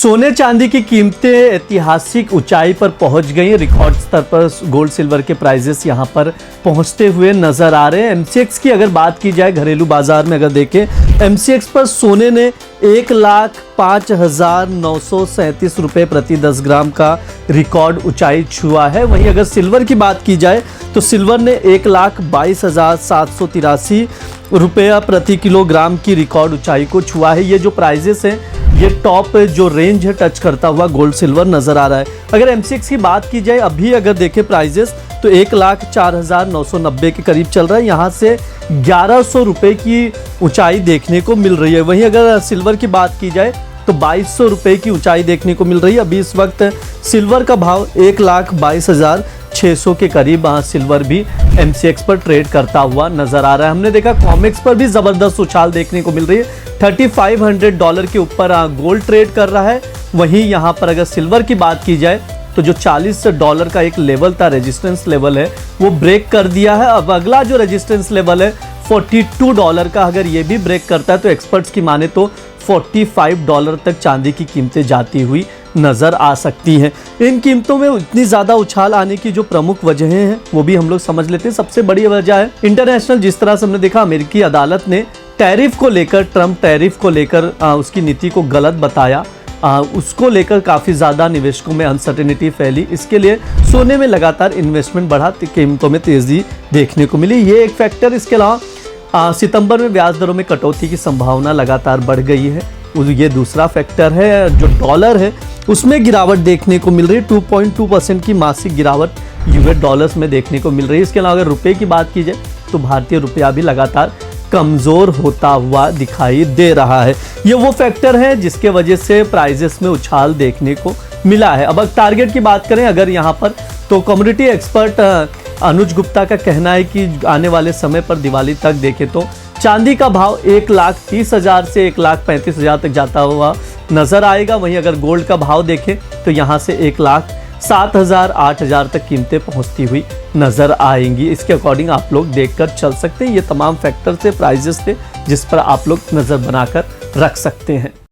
सोने चांदी की कीमतें ऐतिहासिक ऊंचाई पर पहुंच गई। रिकॉर्ड स्तर पर गोल्ड सिल्वर के प्राइजेस यहां पर पहुंचते हुए नजर आ रहे हैं। एमसीएक्स की अगर बात की जाए, घरेलू बाजार में अगर देखें, एमसीएक्स पर सोने ने 1,05,937 रुपये प्रति 10 ग्राम का रिकॉर्ड ऊंचाई छुआ है। वहीं अगर सिल्वर की बात की जाए तो सिल्वर ने 1,22,783 रुपया प्रति किलोग्राम की रिकॉर्ड ऊंचाई को छुआ है। ये जो प्राइजेस हैं, ये टॉप जो रेंज है टच करता हुआ गोल्ड सिल्वर नजर आ रहा है। अगर एमसीएक्स की बात की जाए, अभी अगर देखें प्राइजेस तो 1,04,990 के करीब चल रहा है। यहाँ से 1,100 रुपये की ऊंचाई देखने को मिल रही है। वहीं अगर सिल्वर की बात की जाए तो 2,200 रुपये की ऊंचाई देखने को मिल रही है। अभी इस वक्त सिल्वर का भाव 1,22,600 के करीब सिल्वर भी एमसीएक्स पर ट्रेड करता हुआ नजर आ रहा है। हमने देखा कॉमेक्स पर भी जबरदस्त उछाल देखने को मिल रही है। $3,500 के ऊपर गोल्ड ट्रेड कर रहा है। वहीं यहाँ पर अगर सिल्वर की बात की जाए तो जो $40 का एक लेवल था, रेजिस्टेंस लेवल है, वो ब्रेक कर दिया है। अब अगला जो रेजिस्टेंस लेवल है $42 का, अगर ये भी ब्रेक करता है तो एक्सपर्ट्स की माने तो $45 तक चांदी की कीमतें जाती हुई नज़र आ सकती हैं। इन कीमतों में इतनी ज़्यादा उछाल आने की जो प्रमुख वजहें हैं वो भी हम लोग समझ लेते हैं। सबसे बड़ी वजह है इंटरनेशनल, जिस तरह से हमने देखा अमेरिकी अदालत ने टैरिफ को लेकर, ट्रम्प टैरिफ को लेकर उसकी नीति को गलत बताया। उसको लेकर काफ़ी ज़्यादा निवेशकों में अनसर्टेनिटी फैली। इसके लिए सोने में लगातार इन्वेस्टमेंट बढ़ा, कीमतों में तेज़ी देखने को मिली। ये एक फैक्टर। इसके अलावा सितंबर में ब्याज दरों में कटौती की संभावना लगातार बढ़ गई है, ये दूसरा फैक्टर है। जो डॉलर है उसमें गिरावट देखने को मिल रही है। 2.2% की मासिक गिरावट यूएस डॉलर्स में देखने को मिल रही है। इसके अलावा अगर रुपये की बात की जाए तो भारतीय रुपया भी लगातार कमज़ोर होता हुआ दिखाई दे रहा है। ये वो फैक्टर है जिसके वजह से प्राइजेस में उछाल देखने को मिला है। अब टारगेट की बात करें अगर यहाँ पर, तो कमोडिटी एक्सपर्ट अनुज गुप्ता का कहना है कि आने वाले समय पर दिवाली तक देखें तो चांदी का भाव 1,30,000 से 1,35,000 तक जाता हुआ नजर आएगा। वहीं अगर गोल्ड का भाव देखें तो यहाँ से 1,07,000 8,000 तक कीमतें पहुँचती हुई नजर आएंगी। इसके अकॉर्डिंग आप लोग देखकर चल सकते हैं। ये तमाम फैक्टर थे, प्राइजेस थे, जिस पर आप लोग नज़र बनाकर रख सकते हैं।